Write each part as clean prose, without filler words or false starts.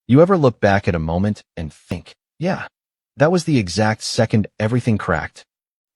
You ever look back at a moment and think, yeah, that was the exact second everything cracked?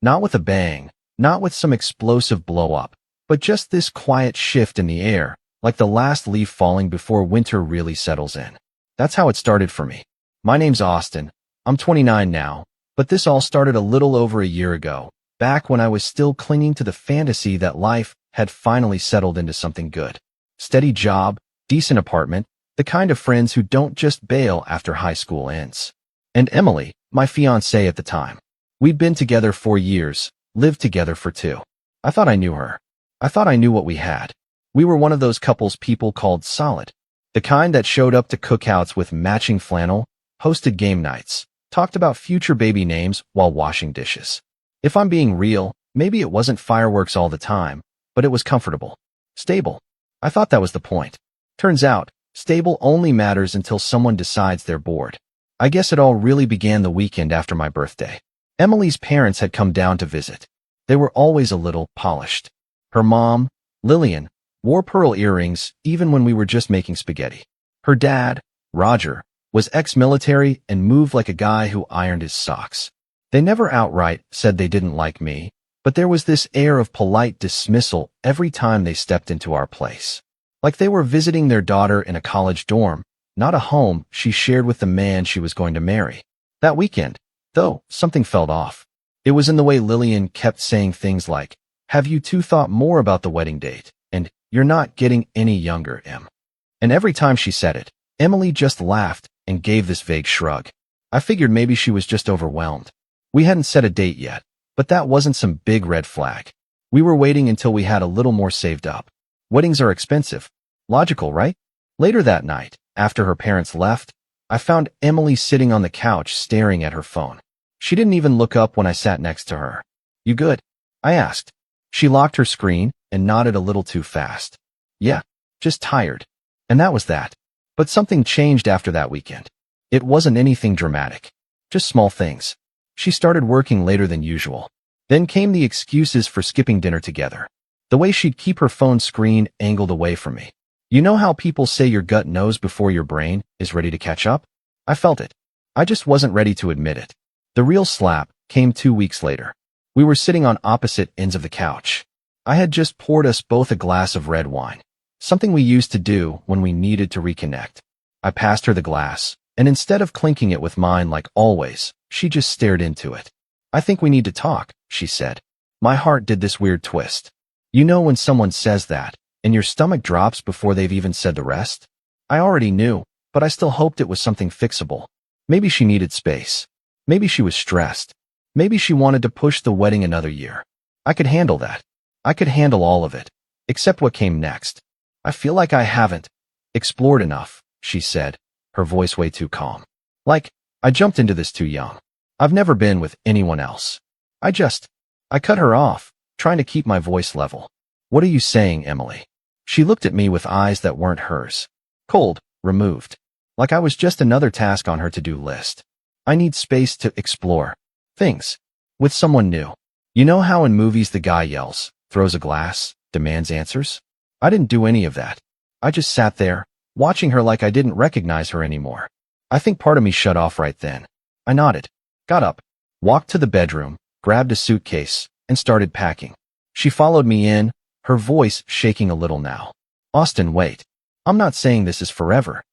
Not with a bang, not with some explosive blow-up, but just this quiet shift in the air, like the last leaf falling before winter really settles in. That's how it started for me. My name's Austin. I'm 29 now, but this all started a little over a year ago, back when I was still clinging to the fantasy that life had finally settled into something good. Steady job, decent apartment, the kind of friends who don't just bail after high school ends. And Emily, my fiance at the time. We'd been together 4 years, lived together for 2. I thought I knew her. I thought I knew what we had. We were one of those couples people called solid. The kind that showed up to cookouts with matching flannel, hosted game nights, talked about future baby names while washing dishes. If I'm being real, maybe it wasn't fireworks all the time, but it was comfortable. Stable. I thought that was the point. Turns out, stable only matters until someone decides they're bored. I guess it all really began the weekend after my birthday. Emily's parents had come down to visit. They were always a little polished. Her mom, Lillian, wore pearl earrings even when we were just making spaghetti. Her dad, Roger, was ex-military and moved like a guy who ironed his socks. They never outright said they didn't like me, but there was this air of polite dismissal every time they stepped into our place. Like they were visiting their daughter in a college dorm, not a home she shared with the man she was going to marry. That weekend, though, something felt off. It was in the way Lillian kept saying things like, "Have you two thought more about the wedding date?" And "You're not getting any younger, Em." And every time she said it, Emily just laughed and gave this vague shrug. I figured maybe she was just overwhelmed. We hadn't set a date yet, but that wasn't some big red flag. We were waiting until we had a little more saved up. Weddings are expensive. Logical, right? Later that night, after her parents left, I found Emily sitting on the couch staring at her phone. She didn't even look up when I sat next to her. "You good?" I asked. She locked her screen and nodded a little too fast. "Yeah, just tired." And that was that. But something changed after that weekend. It wasn't anything dramatic. Just small things. She started working later than usual. Then came the excuses for skipping dinner together. The way she'd keep her phone screen angled away from me. You know how people say your gut knows before your brain is ready to catch up? I felt it. I just wasn't ready to admit it. The real slap came 2 weeks later. We were sitting on opposite ends of the couch. I had just poured us both a glass of red wine, something we used to do when we needed to reconnect. I passed her the glass, and instead of clinking it with mine like always, she just stared into it. "I think we need to talk," she said. My heart did this weird twist. You know when someone says that, and your stomach drops before they've even said the rest? I already knew, but I still hoped it was something fixable. Maybe she needed space. Maybe she was stressed. Maybe she wanted to push the wedding another year. I could handle that. I could handle all of it, except what came next. "I feel like I haven't explored enough," she said, her voice way too calm. Like, I jumped into this too young. I've never been with anyone else. I cut her off, trying to keep my voice level. "What are you saying, Emily?" She looked at me with eyes that weren't hers. Cold, removed. Like I was just another task on her to-do list. "I need space to explore things with someone new." You know how in movies the guy yells, throws a glass, demands answers? I didn't do any of that. I just sat there, watching her like I didn't recognize her anymore. I think part of me shut off right then. I nodded, got up, walked to the bedroom, grabbed a suitcase, and started packing. She followed me in, her voice shaking a little now. "Austin, wait. I'm not saying this is forever.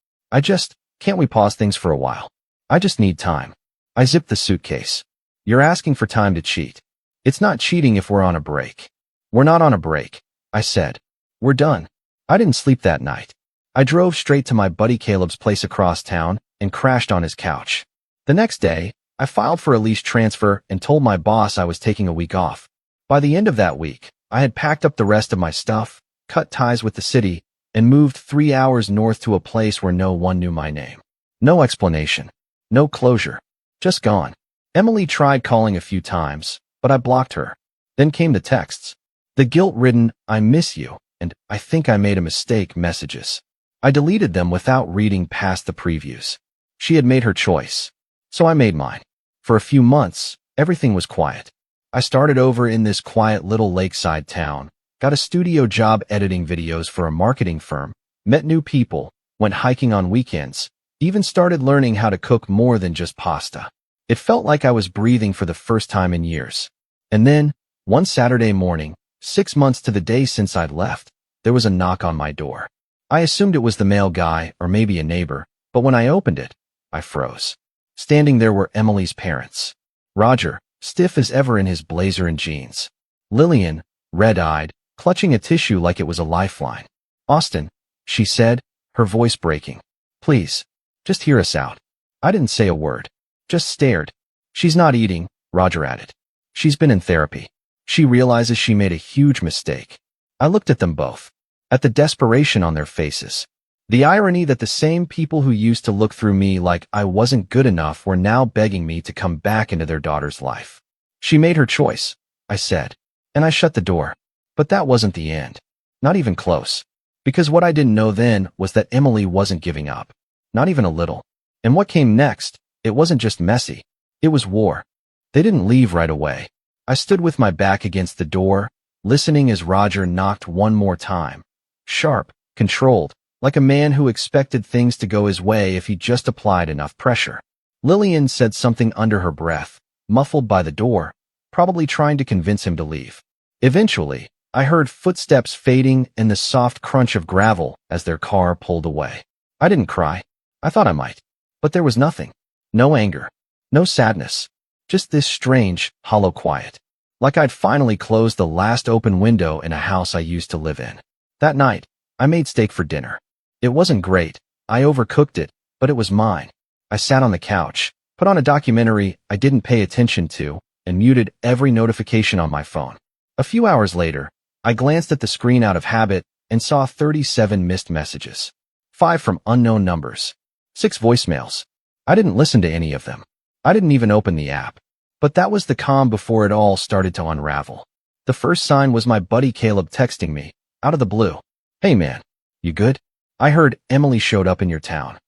Can't we pause things for a while? I just need time." I zipped the suitcase. "You're asking for time to cheat. It's not cheating if we're on a break." "We're not on a break," I said. "We're done." I didn't sleep that night. I drove straight to my buddy Caleb's place across town and crashed on his couch. The next day, I filed for a lease transfer and told my boss I was taking a week off. By the end of that week, I had packed up the rest of my stuff, cut ties with the city, and moved 3 hours north to a place where no one knew my name. No explanation. No closure. Just gone. Emily tried calling a few times, but I blocked her. Then came the texts. The guilt-ridden, "I miss you," and "I think I made a mistake" messages. I deleted them without reading past the previews. She had made her choice, so I made mine. For a few months, everything was quiet. I started over in this quiet little lakeside town, got a studio job editing videos for a marketing firm, met new people, went hiking on weekends, Even started learning how to cook more than just pasta. It felt like I was breathing for the first time in years. And then, one Saturday morning, 6 months to the day since I'd left, there was a knock on my door. I assumed it was the mail guy or maybe a neighbor, but when I opened it, I froze. Standing there were Emily's parents. Roger, stiff as ever in his blazer and jeans. Lillian, red-eyed, clutching a tissue like it was a lifeline. "Austin," she said, her voice breaking. "Please, just hear us out." I didn't say a word, just stared. "She's not eating," Roger added. "She's been in therapy. She realizes she made a huge mistake." I looked at them both, at the desperation on their faces. The irony that the same people who used to look through me like I wasn't good enough were now begging me to come back into their daughter's life. "She made her choice," I said, and I shut the door. But that wasn't the end. Not even close. Because what I didn't know then was that Emily wasn't giving up. Not even a little. And what came next, it wasn't just messy. It was war. They didn't leave right away. I stood with my back against the door, listening as Roger knocked one more time. Sharp, controlled, like a man who expected things to go his way if he just applied enough pressure. Lillian said something under her breath, muffled by the door, probably trying to convince him to leave. Eventually, I heard footsteps fading and the soft crunch of gravel as their car pulled away. I didn't cry. I thought I might. But there was nothing. No anger. No sadness. Just this strange, hollow quiet. Like I'd finally closed the last open window in a house I used to live in. That night, I made steak for dinner. It wasn't great. I overcooked it, but it was mine. I sat on the couch, put on a documentary I didn't pay attention to, and muted every notification on my phone. A few hours later, I glanced at the screen out of habit and saw 37 missed messages. 5 from unknown numbers. 6 voicemails. I didn't listen to any of them. I didn't even open the app. But that was the calm before it all started to unravel. The first sign was my buddy Caleb texting me, out of the blue. "Hey man, you good? I heard Emily showed up in your town."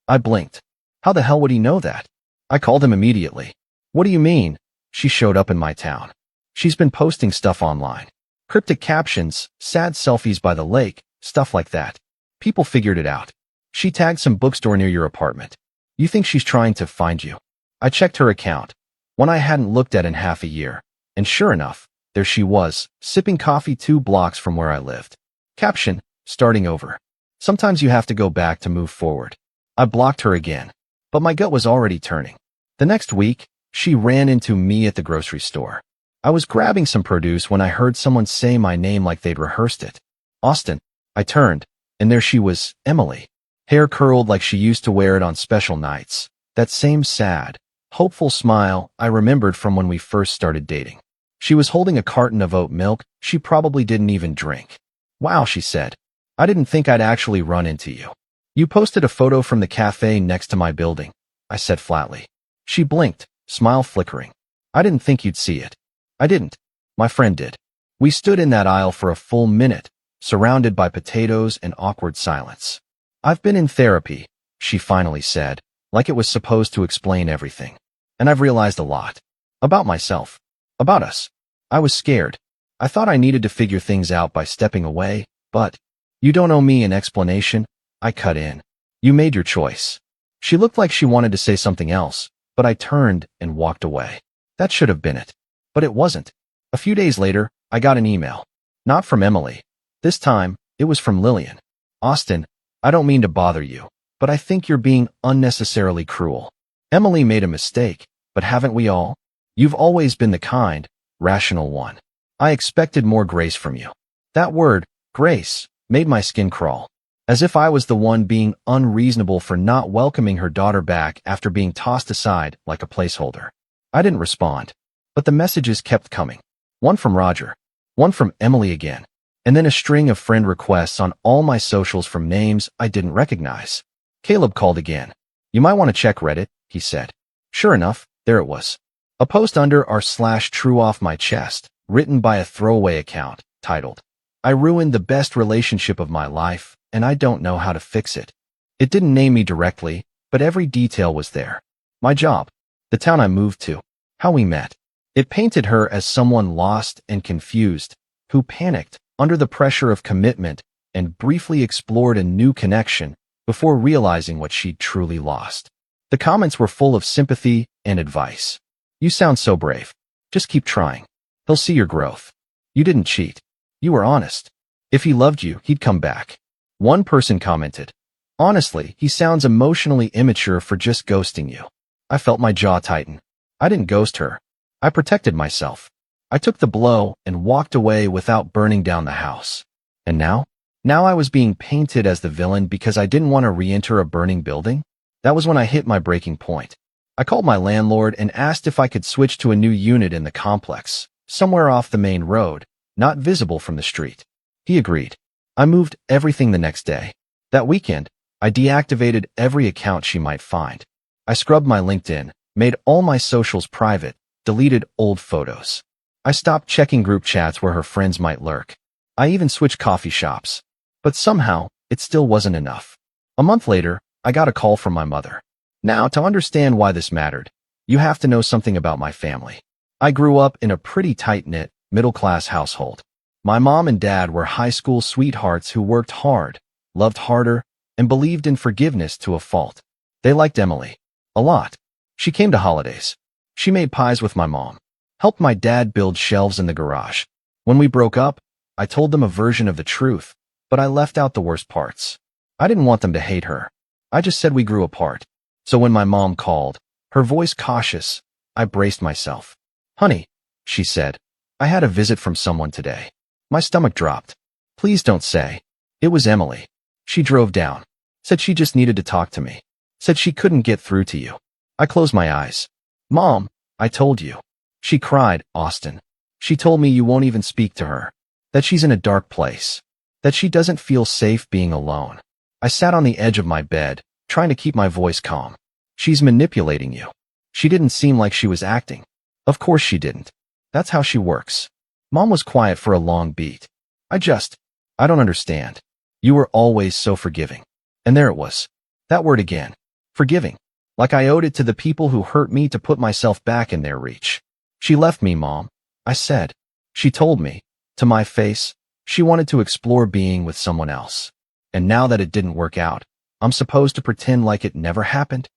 I blinked. How the hell would he know that? I called him immediately. "What do you mean, she showed up in my town?" "She's been posting stuff online. Cryptic captions, sad selfies by the lake, stuff like that. People figured it out. She tagged some bookstore near your apartment. You think she's trying to find you?" I checked her account, one I hadn't looked at in half a year, and sure enough, there she was, sipping coffee 2 blocks from where I lived. Caption, "Starting over. Sometimes you have to go back to move forward." I blocked her again, but my gut was already turning. The next week, she ran into me at the grocery store. I was grabbing some produce when I heard someone say my name like they'd rehearsed it. "Austin." I turned, and there she was, Emily. Hair curled like she used to wear it on special nights. That same sad, hopeful smile I remembered from when we first started dating. She was holding a carton of oat milk she probably didn't even drink. "Wow," she said. "I didn't think I'd actually run into you." "You posted a photo from the cafe next to my building," I said flatly. She blinked, smile flickering. "I didn't think you'd see it." I didn't. My friend did. We stood in that aisle for a full minute, surrounded by potatoes and awkward silence. "I've been in therapy," she finally said, like it was supposed to explain everything. "And I've realized a lot. About myself. About us." I was scared. I thought I needed to figure things out by stepping away, but "You don't owe me an explanation," I cut in. "You made your choice." She looked like she wanted to say something else, but I turned and walked away. That should have been it. But it wasn't. A few days later, I got an email. Not from Emily. This time, it was from Lillian. "Austin, I don't mean to bother you, but I think you're being unnecessarily cruel. Emily made a mistake, but haven't we all? You've always been the kind, rational one. I expected more grace from you." That word, grace, made my skin crawl. As if I was the one being unreasonable for not welcoming her daughter back after being tossed aside like a placeholder. I didn't respond. But the messages kept coming. One from Roger, one from Emily again, and then a string of friend requests on all my socials from names I didn't recognize. Caleb called again. "You might want to check Reddit," he said. Sure enough, there it was. A post under r/true off my chest, written by a throwaway account, titled, "I ruined the best relationship of my life, and I don't know how to fix it." It didn't name me directly, but every detail was there. My job, the town I moved to, how we met. It painted her as someone lost and confused, who panicked under the pressure of commitment and briefly explored a new connection, before realizing what she'd truly lost. The comments were full of sympathy and advice. You sound so brave. Just keep trying. He'll see your growth. You didn't cheat. You were honest. If he loved you, he'd come back. One person commented, honestly, he sounds emotionally immature for just ghosting you. I felt my jaw tighten. I didn't ghost her. I protected myself. I took the blow and walked away without burning down the house. And now? Now I was being painted as the villain because I didn't want to re-enter a burning building? That was when I hit my breaking point. I called my landlord and asked if I could switch to a new unit in the complex, somewhere off the main road, not visible from the street. He agreed. I moved everything the next day. That weekend, I deactivated every account she might find. I scrubbed my LinkedIn, made all my socials private, deleted old photos. I stopped checking group chats where her friends might lurk. I even switched coffee shops. But somehow, it still wasn't enough. A month later, I got a call from my mother. Now, to understand why this mattered, you have to know something about my family. I grew up in a pretty tight-knit, middle-class household. My mom and dad were high school sweethearts who worked hard, loved harder, and believed in forgiveness to a fault. They liked Emily. A lot. She came to holidays. She made pies with my mom. Helped my dad build shelves in the garage. When we broke up, I told them a version of the truth, but I left out the worst parts. I didn't want them to hate her. I just said we grew apart. So when my mom called, her voice cautious, I braced myself. Honey, she said, I had a visit from someone today. My stomach dropped. Please don't say. It was Emily. She drove down. Said she just needed to talk to me. Said she couldn't get through to you. I closed my eyes. Mom, I told you. She cried, Austin. She told me you won't even speak to her. That she's in a dark place. That she doesn't feel safe being alone. I sat on the edge of my bed, trying to keep my voice calm. She's manipulating you. She didn't seem like she was acting. Of course she didn't. That's how she works. Mom was quiet for a long beat. I don't understand. You were always so forgiving. And there it was. That word again. Forgiving. Like I owed it to the people who hurt me to put myself back in their reach. She left me, Mom. I said. She told me, to my face, she wanted to explore being with someone else. And now that it didn't work out, I'm supposed to pretend like it never happened?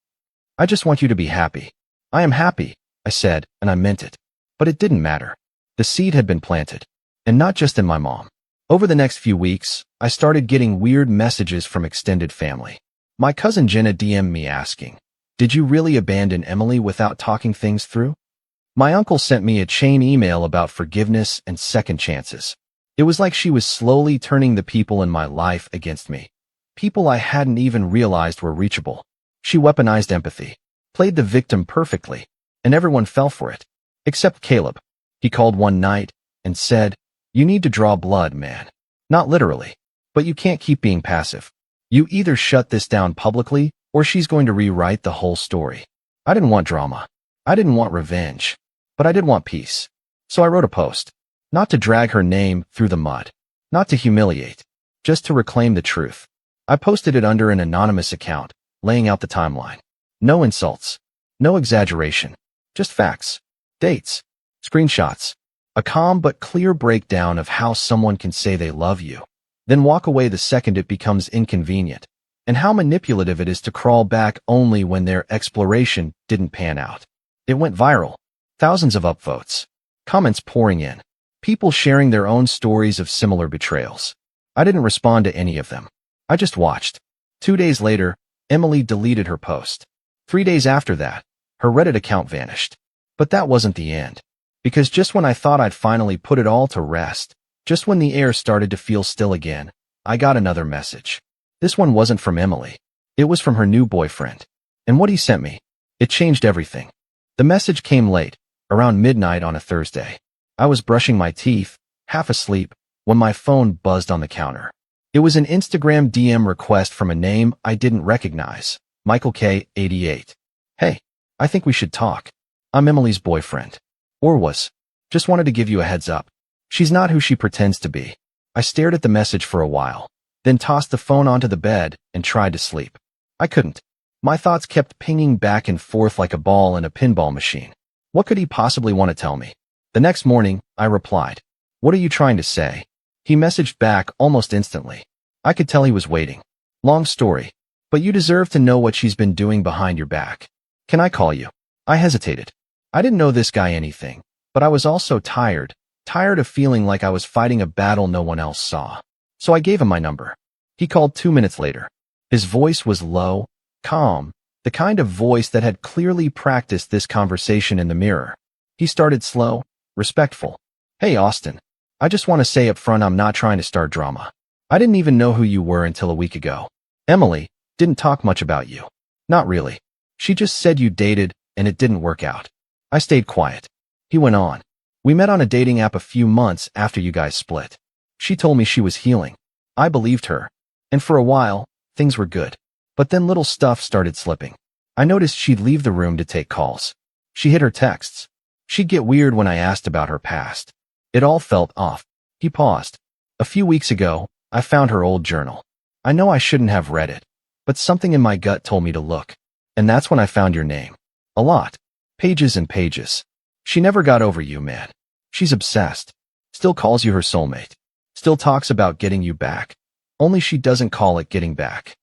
I just want you to be happy. I am happy, I said, and I meant it. But it didn't matter. The seed had been planted. And not just in my mom. Over the next few weeks, I started getting weird messages from extended family. My cousin Jenna DM'd me asking, did you really abandon Emily without talking things through? My uncle sent me a chain email about forgiveness and second chances. It was like she was slowly turning the people in my life against me. People I hadn't even realized were reachable. She weaponized empathy, played the victim perfectly, and everyone fell for it. Except Caleb. He called one night and said, you need to draw blood, man. Not literally, but you can't keep being passive. You either shut this down publicly or she's going to rewrite the whole story. I didn't want drama. I didn't want revenge. But I did want peace. So I wrote a post. Not to drag her name through the mud. Not to humiliate. Just to reclaim the truth. I posted it under an anonymous account, laying out the timeline. No insults. No exaggeration. Just facts. Dates. Screenshots. A calm but clear breakdown of how someone can say they love you, then walk away the second it becomes inconvenient, and how manipulative it is to crawl back only when their exploration didn't pan out. It went viral. Thousands of upvotes. Comments pouring in. People sharing their own stories of similar betrayals. I didn't respond to any of them. I just watched. 2 days later, Emily deleted her post. 3 days after that, her Reddit account vanished. But that wasn't the end. Because just when I thought I'd finally put it all to rest, just when the air started to feel still again, I got another message. This one wasn't from Emily. It was from her new boyfriend. And what he sent me, it changed everything. The message came late, around midnight on a Thursday. I was brushing my teeth, half asleep, when my phone buzzed on the counter. It was an Instagram DM request from a name I didn't recognize, Michael K. 88. Hey, I think we should talk. I'm Emily's boyfriend. Or was. Just wanted to give you a heads up. She's not who she pretends to be. I stared at the message for a while, then tossed the phone onto the bed and tried to sleep. I couldn't. My thoughts kept pinging back and forth like a ball in a pinball machine. What could he possibly want to tell me? The next morning, I replied, what are you trying to say? He messaged back almost instantly. I could tell he was waiting. Long story. But you deserve to know what she's been doing behind your back. Can I call you? I hesitated. I didn't know this guy anything, but I was also tired of feeling like I was fighting a battle no one else saw. So I gave him my number. He called 2 minutes later. His voice was low, calm, the kind of voice that had clearly practiced this conversation in the mirror. He started slow, respectful. Hey, Austin. I just want to say up front I'm not trying to start drama. I didn't even know who you were until a week ago. Emily didn't talk much about you. Not really. She just said you dated and it didn't work out. I stayed quiet. He went on. We met on a dating app a few months after you guys split. She told me she was healing. I believed her. And for a while, things were good. But then little stuff started slipping. I noticed she'd leave the room to take calls. She hid her texts. She'd get weird when I asked about her past. It all felt off. He paused. A few weeks ago, I found her old journal. I know I shouldn't have read it, but something in my gut told me to look. And that's when I found your name. A lot. Pages and pages. She never got over you, man. She's obsessed. Still calls you her soulmate. Still talks about getting you back. Only she doesn't call it getting back.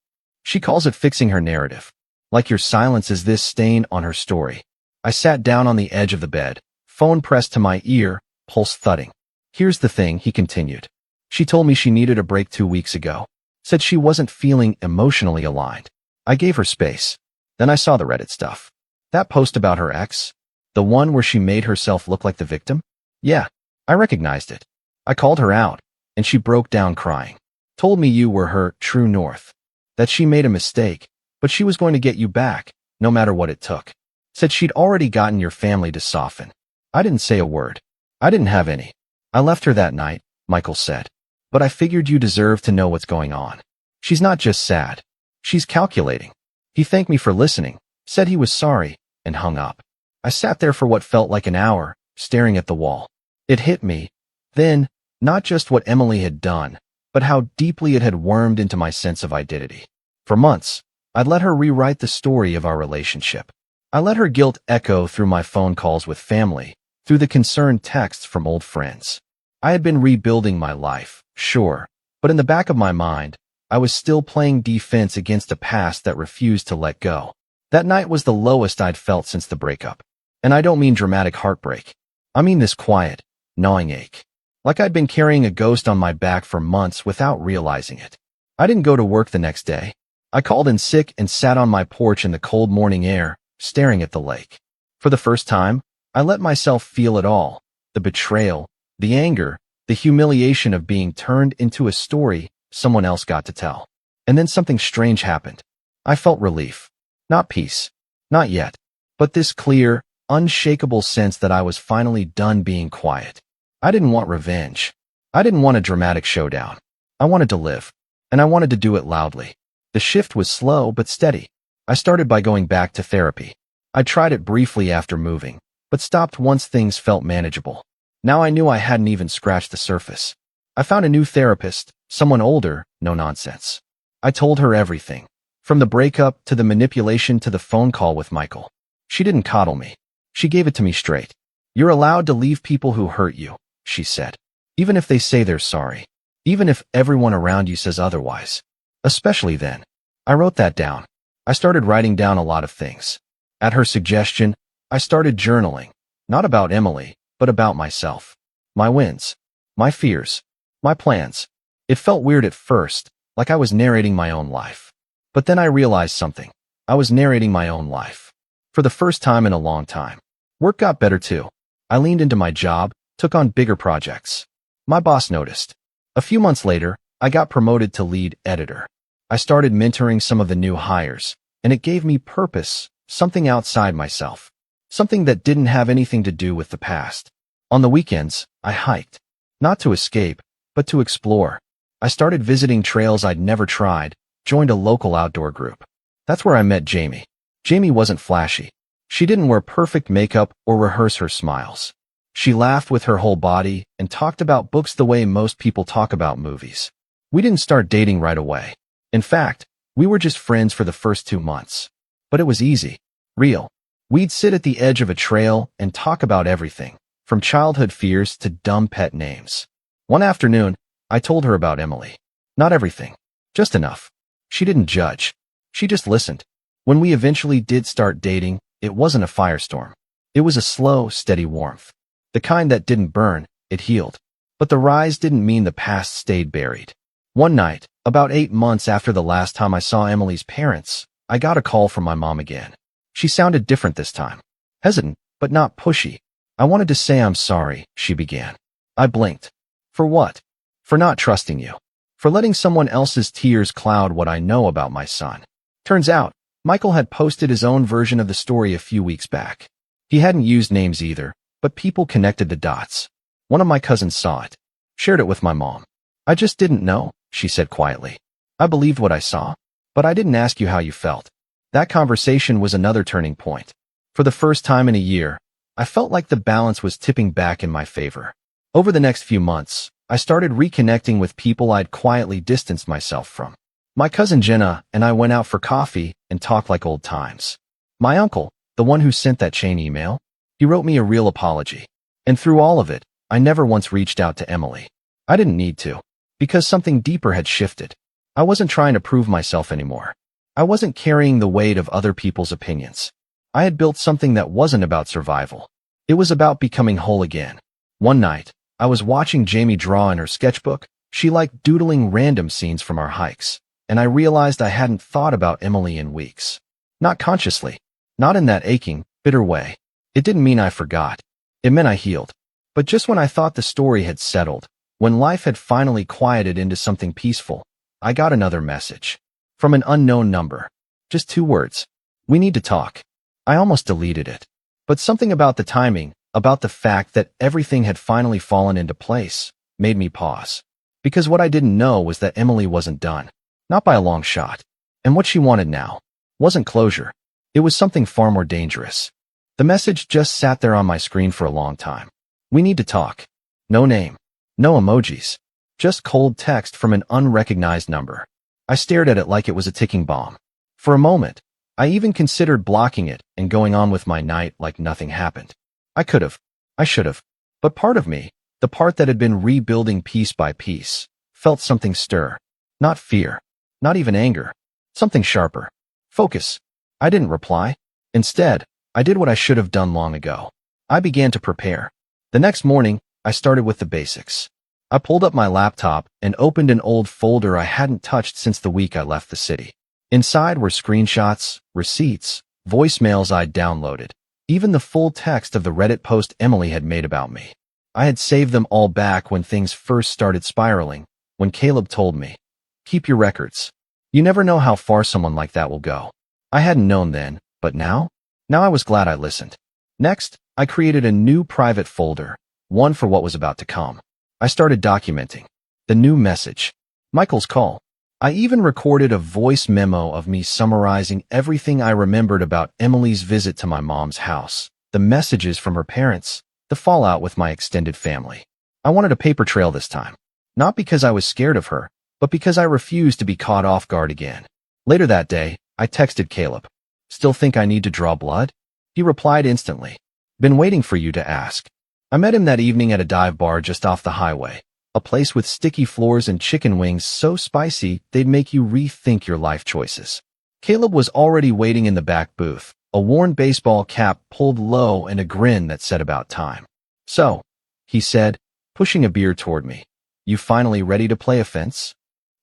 She calls it fixing her narrative. Like your silence is this stain on her story. I sat down on the edge of the bed, phone pressed to my ear, pulse thudding. Here's the thing, he continued. She told me she needed a break 2 weeks ago. Said she wasn't feeling emotionally aligned. I gave her space. Then I saw the Reddit stuff. That post about her ex? The one where she made herself look like the victim? Yeah, I recognized it. I called her out, and she broke down crying. Told me you were her true north. That she made a mistake, but she was going to get you back, no matter what it took. Said she'd already gotten your family to soften. I didn't say a word. I didn't have any. I left her that night, Michael said. But I figured you deserved to know what's going on. She's not just sad. She's calculating. He thanked me for listening, said he was sorry, and hung up. I sat there for what felt like an hour, staring at the wall. It hit me, then, not just what Emily had done, but how deeply it had wormed into my sense of identity. For months, I'd let her rewrite the story of our relationship. I let her guilt echo through my phone calls with family, through the concerned texts from old friends. I had been rebuilding my life, sure, but in the back of my mind, I was still playing defense against a past that refused to let go. That night was the lowest I'd felt since the breakup. And I don't mean dramatic heartbreak. I mean this quiet, gnawing ache. Like I'd been carrying a ghost on my back for months without realizing it. I didn't go to work the next day. I called in sick and sat on my porch in the cold morning air, staring at the lake. For the first time, I let myself feel it all. The betrayal, the anger, the humiliation of being turned into a story someone else got to tell. And then something strange happened. I felt relief. Not peace. Not yet. But this clear, unshakable sense that I was finally done being quiet. I didn't want revenge. I didn't want a dramatic showdown. I wanted to live. And I wanted to do it loudly. The shift was slow but steady. I started by going back to therapy. I tried it briefly after moving, but stopped once things felt manageable. Now I knew I hadn't even scratched the surface. I found a new therapist, someone older, no nonsense. I told her everything, from the breakup to the manipulation to the phone call with Michael. She didn't coddle me. She gave it to me straight. You're allowed to leave people who hurt you, she said. Even if they say they're sorry. Even if everyone around you says otherwise. Especially then. I wrote that down. I started writing down a lot of things. At her suggestion, I started journaling, not about Emily, but about myself. My wins. My fears. My plans. It felt weird at first, like I was narrating my own life. But then I realized something. I was narrating my own life. For the first time in a long time. Work got better too. I leaned into my job, took on bigger projects. My boss noticed. A few months later, I got promoted to lead editor. I started mentoring some of the new hires, and it gave me purpose, something outside myself. Something that didn't have anything to do with the past. On the weekends, I hiked. Not to escape, but to explore. I started visiting trails I'd never tried, joined a local outdoor group. That's where I met Jamie. Jamie wasn't flashy. She didn't wear perfect makeup or rehearse her smiles. She laughed with her whole body and talked about books the way most people talk about movies. We didn't start dating right away. In fact, we were just friends for the first 2 months. But it was easy. Real. We'd sit at the edge of a trail and talk about everything, from childhood fears to dumb pet names. One afternoon, I told her about Emily. Not everything. Just enough. She didn't judge. She just listened. When we eventually did start dating, it wasn't a firestorm. It was a slow, steady warmth. The kind that didn't burn, it healed. But the rise didn't mean the past stayed buried. One night, about 8 months after the last time I saw Emily's parents, I got a call from my mom again. She sounded different this time. Hesitant, but not pushy. I wanted to say I'm sorry, she began. I blinked. For what? For not trusting you. For letting someone else's tears cloud what I know about my son. Turns out, Michael had posted his own version of the story a few weeks back. He hadn't used names either, but people connected the dots. One of my cousins saw it. Shared it with my mom. I just didn't know, she said quietly. I believed what I saw, but I didn't ask you how you felt. That conversation was another turning point. For the first time in a year, I felt like the balance was tipping back in my favor. Over the next few months, I started reconnecting with people I'd quietly distanced myself from. My cousin Jenna and I went out for coffee and talked like old times. My uncle, the one who sent that chain email, he wrote me a real apology. And through all of it, I never once reached out to Emily. I didn't need to, because something deeper had shifted. I wasn't trying to prove myself anymore. I wasn't carrying the weight of other people's opinions. I had built something that wasn't about survival. It was about becoming whole again. One night, I was watching Jamie draw in her sketchbook. She liked doodling random scenes from our hikes, and I realized I hadn't thought about Emily in weeks. Not consciously. Not in that aching, bitter way. It didn't mean I forgot. It meant I healed. But just when I thought the story had settled, when life had finally quieted into something peaceful, I got another message. From an unknown number. Just 2 words. We need to talk. I almost deleted it. But something about the timing, about the fact that everything had finally fallen into place, made me pause. Because what I didn't know was that Emily wasn't done. Not by a long shot. And what she wanted now wasn't closure. It was something far more dangerous. The message just sat there on my screen for a long time. We need to talk. No name. No emojis. Just cold text from an unrecognized number. I stared at it like it was a ticking bomb. For a moment, I even considered blocking it and going on with my night like nothing happened. I could have. I should have. But part of me, the part that had been rebuilding piece by piece, felt something stir. Not fear. Not even anger. Something sharper. Focus. I didn't reply. Instead, I did what I should have done long ago. I began to prepare. The next morning, I started with the basics. I pulled up my laptop and opened an old folder I hadn't touched since the week I left the city. Inside were screenshots, receipts, voicemails I'd downloaded, even the full text of the Reddit post Emily had made about me. I had saved them all back when things first started spiraling, when Caleb told me, "Keep your records. You never know how far someone like that will go." I hadn't known then, but now I was glad I listened. Next, I created a new private folder, one for what was about to come. I started documenting the new message, Michael's call. I even recorded a voice memo of me summarizing everything I remembered about Emily's visit to my mom's house, the messages from her parents, the fallout with my extended family. I wanted a paper trail this time, not because I was scared of her, but because I refused to be caught off guard again. Later that day, I texted Caleb. "Still think I need to draw blood?" He replied instantly. "Been waiting for you to ask." I met him that evening at a dive bar just off the highway, a place with sticky floors and chicken wings so spicy they'd make you rethink your life choices. Caleb was already waiting in the back booth, a worn baseball cap pulled low and a grin that said about time. "So," he said, pushing a beer toward me, "you finally ready to play offense?"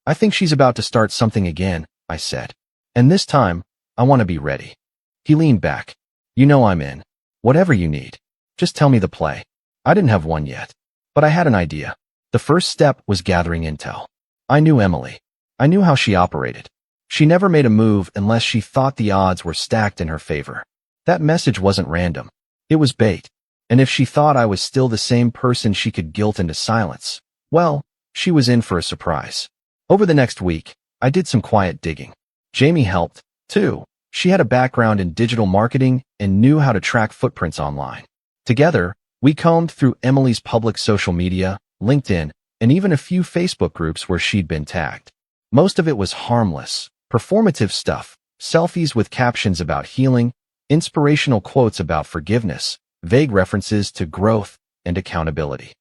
"I think she's about to start something again," I said. "And this time, I want to be ready." He leaned back. "You know I'm in. Whatever you need. Just tell me the play." I didn't have one yet, but I had an idea. The first step was gathering intel. I knew Emily. I knew how she operated. She never made a move unless she thought the odds were stacked in her favor. That message wasn't random. It was bait. And if she thought I was still the same person she could guilt into silence, well, she was in for a surprise. Over the next week, I did some quiet digging. Jamie helped, too. She had a background in digital marketing and knew how to track footprints online. Together, we combed through Emily's public social media, LinkedIn, and even a few Facebook groups where she'd been tagged. Most of it was harmless, performative stuff, selfies with captions about healing, inspirational quotes about forgiveness, vague references to growth and accountability.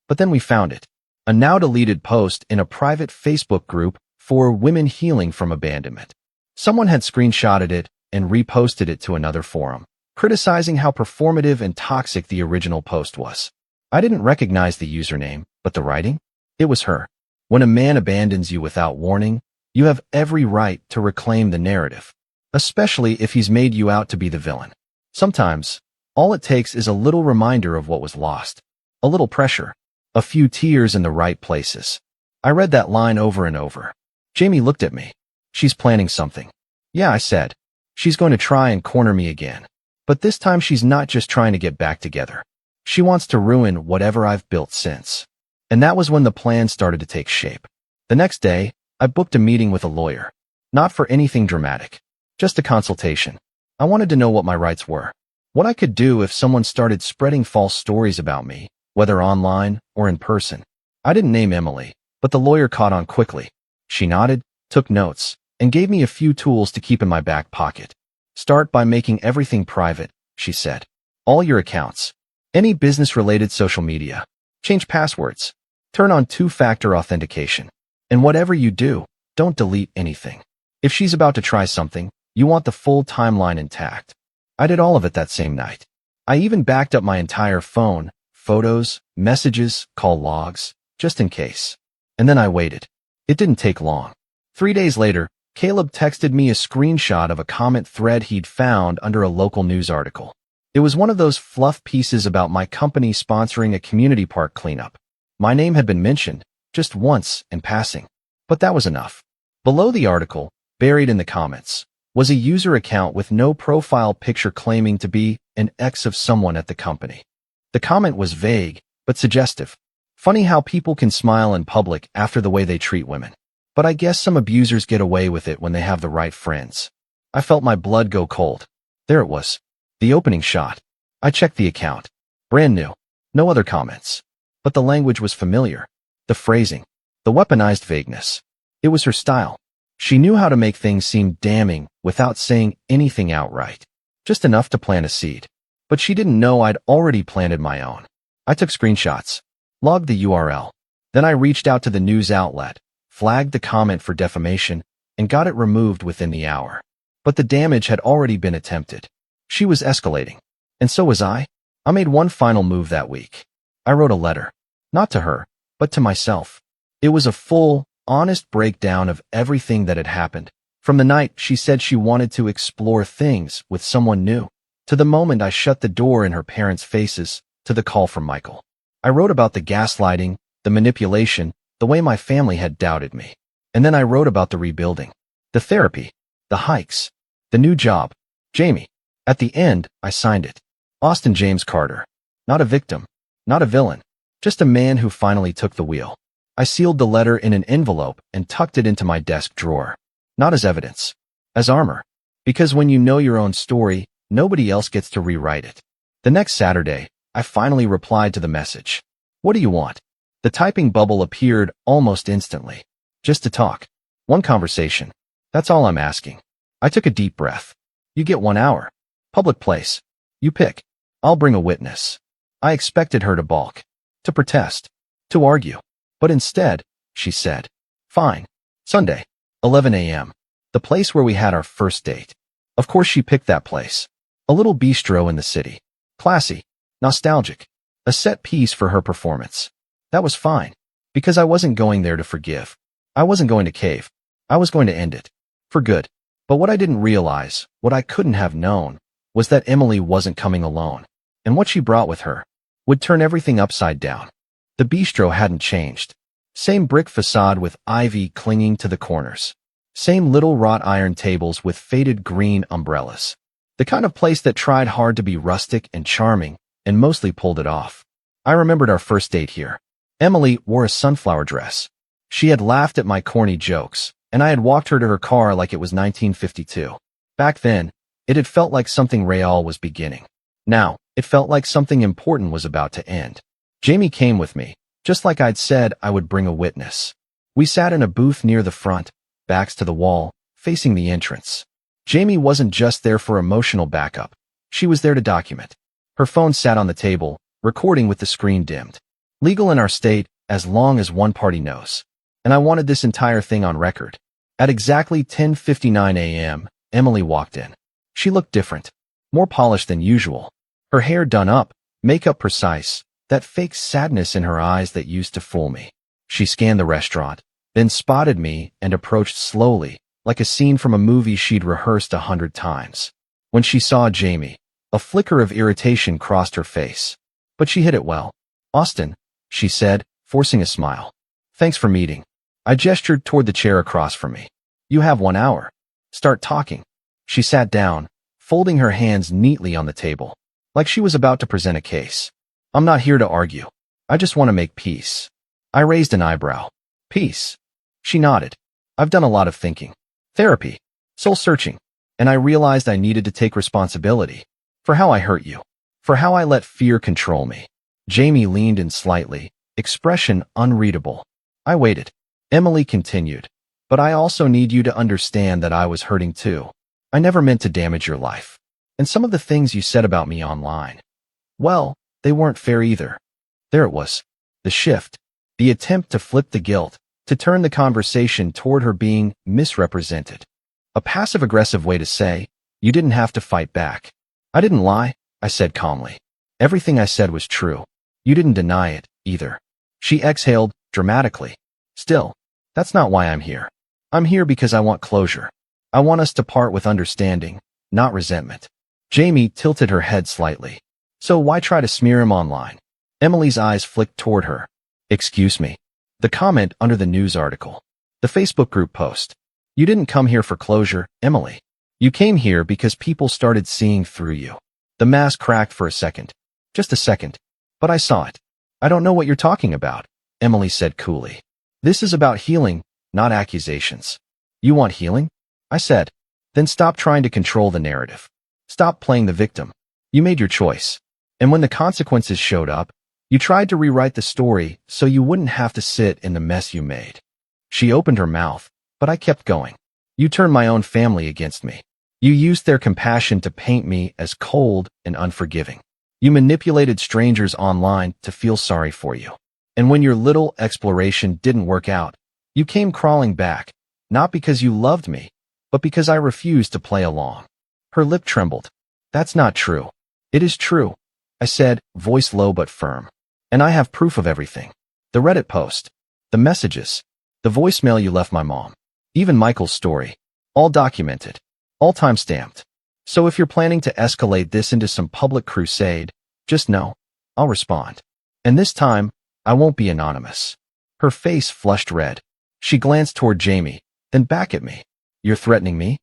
But then we found it. A now-deleted post in a private Facebook group for women healing from abandonment. Someone had screenshotted it and reposted it to another forum, criticizing how performative and toxic the original post was. I didn't recognize the username, but the writing? It was her. When a man abandons you without warning, you have every right to reclaim the narrative, especially if he's made you out to be the villain. Sometimes, all it takes is a little reminder of what was lost, a little pressure, a few tears in the right places. I read that line over and over. Jamie looked at me. She's planning something. Yeah, I said. She's going to try and corner me again. But this time she's not just trying to get back together. She wants to ruin whatever I've built since. And that was when the plan started to take shape. The next day, I booked a meeting with a lawyer. Not for anything dramatic. Just a consultation. I wanted to know what my rights were. What I could do if someone started spreading false stories about me, whether online or in person. I didn't name Emily, but the lawyer caught on quickly. She nodded, took notes, and gave me a few tools to keep in my back pocket. Start by making everything private, she said. All your accounts. Any business-related social media. Change passwords. Turn on two-factor authentication. And whatever you do, don't delete anything. If she's about to try something, you want the full timeline intact. I did all of it that same night. I even backed up my entire phone, photos, messages, call logs, just in case. And then I waited. It didn't take long. 3 days later, Caleb texted me a screenshot of a comment thread he'd found under a local news article. It was one of those fluff pieces about my company sponsoring a community park cleanup. My name had been mentioned, just once in passing. But that was enough. Below the article, buried in the comments, was a user account with no profile picture claiming to be an ex of someone at the company. The comment was vague, but suggestive. Funny how people can smile in public after the way they treat women. But I guess some abusers get away with it when they have the right friends. I felt my blood go cold. There it was. The opening shot. I checked the account. Brand new. No other comments. But the language was familiar. The phrasing. The weaponized vagueness. It was her style. She knew how to make things seem damning without saying anything outright. Just enough to plant a seed. But she didn't know I'd already planted my own. I took screenshots. Logged the URL. Then I reached out to the news outlet, flagged the comment for defamation, and got it removed within the hour. But the damage had already been attempted. She was escalating. And so was I. I made one final move that week. I wrote a letter. Not to her, but to myself. It was a full, honest breakdown of everything that had happened. From the night she said she wanted to explore things with someone new, to the moment I shut the door in her parents' faces, to the call from Michael. I wrote about the gaslighting, the manipulation, the way my family had doubted me. And then I wrote about the rebuilding, the therapy, the hikes, the new job, Jamie. At the end, I signed it. Austin James Carter. Not a victim, not a villain, just a man who finally took the wheel. I sealed the letter in an envelope and tucked it into my desk drawer. Not as evidence, as armor. Because when you know your own story, nobody else gets to rewrite it. The next Saturday, I finally replied to the message. What do you want? The typing bubble appeared almost instantly. Just to talk. One conversation. That's all I'm asking. I took a deep breath. You get 1 hour. Public place. You pick. I'll bring a witness. I expected her to balk. To protest. To argue. But instead, she said, fine. Sunday, 11 a.m. The place where we had our first date. Of course she picked that place. A little bistro in the city. Classy. Nostalgic. A set piece for her performance. That was fine. Because I wasn't going there to forgive. I wasn't going to cave. I was going to end it. For good. But what I didn't realize, what I couldn't have known, was that Emily wasn't coming alone. And what she brought with her would turn everything upside down. The bistro hadn't changed. Same brick facade with ivy clinging to the corners. Same little wrought iron tables with faded green umbrellas. The kind of place that tried hard to be rustic and charming and mostly pulled it off. I remembered our first date here. Emily wore a sunflower dress. She had laughed at my corny jokes, and I had walked her to her car like it was 1952. Back then, it had felt like something real was beginning. Now, it felt like something important was about to end. Jamie came with me, just like I'd said I would bring a witness. We sat in a booth near the front, backs to the wall, facing the entrance. Jamie wasn't just there for emotional backup. She was there to document. Her phone sat on the table, recording with the screen dimmed. Legal in our state, as long as one party knows. And I wanted this entire thing on record. At exactly 10:59 a.m., Emily walked in. She looked different, more polished than usual. Her hair done up, makeup precise, that fake sadness in her eyes that used to fool me. She scanned the restaurant, then spotted me and approached slowly, like a scene from a movie she'd rehearsed 100 times. When she saw Jamie, a flicker of irritation crossed her face. But she hid it well. "Austin," she said, forcing a smile. "Thanks for meeting." I gestured toward the chair across from me. "You have 1 hour. Start talking." She sat down, folding her hands neatly on the table, like she was about to present a case. "I'm not here to argue. I just want to make peace." I raised an eyebrow. "Peace?" She nodded. "I've done a lot of thinking. Therapy. Soul-searching. And I realized I needed to take responsibility. For how I hurt you. For how I let fear control me." Jamie leaned in slightly, expression unreadable. I waited. Emily continued. "But I also need you to understand that I was hurting too. I never meant to damage your life. And some of the things you said about me online, well, they weren't fair either." There it was. The shift. The attempt to flip the guilt, to turn the conversation toward her being misrepresented. A passive-aggressive way to say, "You didn't have to fight back." "I didn't lie," I said calmly. "Everything I said was true. You didn't deny it, either." She exhaled, dramatically. "Still, that's not why I'm here. I'm here because I want closure. I want us to part with understanding, not resentment." Jamie tilted her head slightly. "So why try to smear him online?" Emily's eyes flicked toward her. "Excuse me." The comment under the news article. The Facebook group post. "You didn't come here for closure, Emily. You came here because people started seeing through you." The mask cracked for a second. Just a second. But I saw it. "I don't know what you're talking about," Emily said coolly. "This is about healing, not accusations." "You want healing?" I said. "Then stop trying to control the narrative. Stop playing the victim. You made your choice. And when the consequences showed up, you tried to rewrite the story so you wouldn't have to sit in the mess you made." She opened her mouth, but I kept going. "You turned my own family against me. You used their compassion to paint me as cold and unforgiving. You manipulated strangers online to feel sorry for you. And when your little exploration didn't work out, you came crawling back, not because you loved me, but because I refused to play along." Her lip trembled. "That's not true." "It is true," I said, voice low but firm. "And I have proof of everything. The Reddit post, the messages, the voicemail you left my mom, even Michael's story. All documented. All time-stamped. So if you're planning to escalate this into some public crusade, just know, I'll respond. And this time, I won't be anonymous." Her face flushed red. She glanced toward Jamie, then back at me. "You're threatening me?"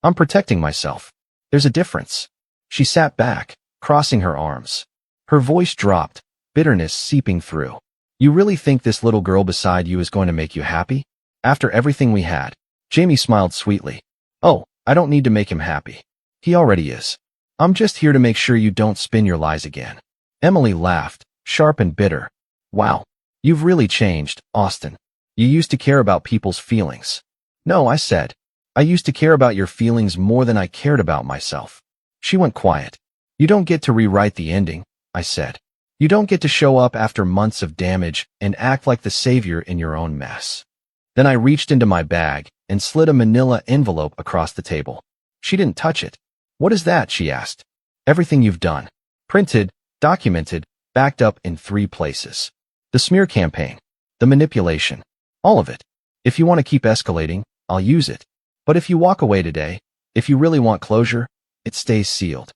"I'm protecting myself. There's a difference." She sat back, crossing her arms. Her voice dropped, bitterness seeping through. "You really think this little girl beside you is going to make you happy? After everything we had?" Jamie smiled sweetly. "Oh, I don't need to make him happy. He already is. I'm just here to make sure you don't spin your lies again." Emily laughed, sharp and bitter. "Wow, you've really changed, Austin. You used to care about people's feelings." "No," I said. "I used to care about your feelings more than I cared about myself." She went quiet. "You don't get to rewrite the ending," I said. "You don't get to show up after months of damage and act like the savior in your own mess." Then I reached into my bag and slid a manila envelope across the table. She didn't touch it. "What is that?" she asked. "Everything you've done. Printed, documented, backed up in 3 places. The smear campaign. The manipulation. All of it. If you want to keep escalating, I'll use it. But if you walk away today, if you really want closure, it stays sealed."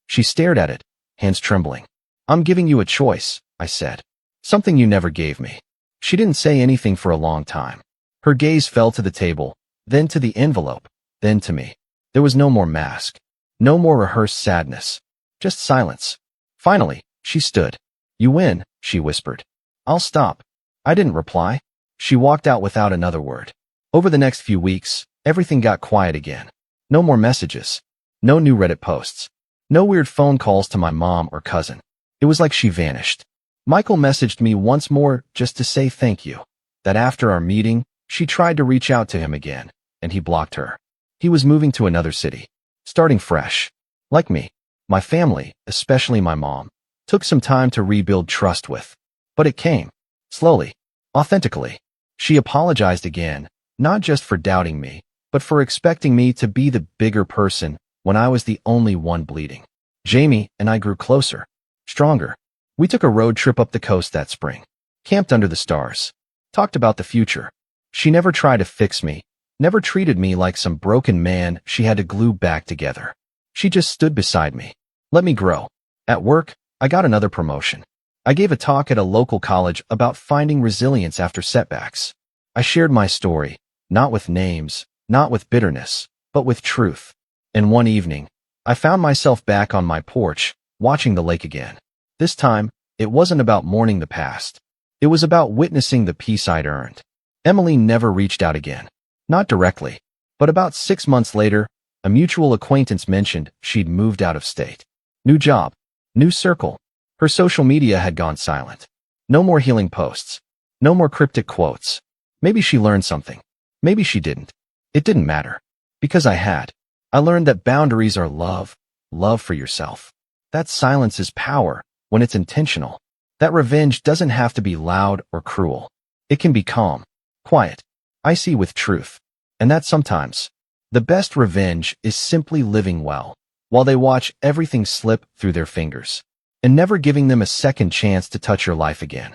She stared at it, hands trembling. "I'm giving you a choice," I said. "Something you never gave me." She didn't say anything for a long time. Her gaze fell to the table, then to the envelope, then to me. There was no more mask. No more rehearsed sadness. Just silence. Finally, she stood. "You win," she whispered. "I'll stop." I didn't reply. She walked out without another word. Over the next few weeks, everything got quiet again. No more messages. No new Reddit posts. No weird phone calls to my mom or cousin. It was like she vanished. Michael messaged me once more just to say thank you. That after our meeting, she tried to reach out to him again, and he blocked her. He was moving to another city. Starting fresh. Like me, my family, especially my mom, took some time to rebuild trust with. But it came. Slowly. Authentically. She apologized again, Not just for doubting me, but for expecting me to be the bigger person when I was the only one bleeding. Jamie and I grew closer, stronger. We took a road trip up the coast that spring, camped under the stars, talked about the future. She never tried to fix me, never treated me like some broken man she had to glue back together. She just stood beside me, let me grow. At work, I got another promotion. I gave a talk at a local college about finding resilience after setbacks. I shared my story, not with names, not with bitterness, but with truth. And one evening, I found myself back on my porch, watching the lake again. This time, it wasn't about mourning the past. It was about witnessing the peace I'd earned. Emily never reached out again. Not directly. But about 6 months later, a mutual acquaintance mentioned she'd moved out of state. New job. New circle. Her social media had gone silent. No more healing posts. No more cryptic quotes. Maybe she learned something. Maybe she didn't. It didn't matter. Because I had. I learned that boundaries are love. Love for yourself. That silence is power when it's intentional. That revenge doesn't have to be loud or cruel. It can be calm, quiet, icy with truth. And that sometimes, the best revenge is simply living well, while they watch everything slip through their fingers, and never giving them a second chance to touch your life again.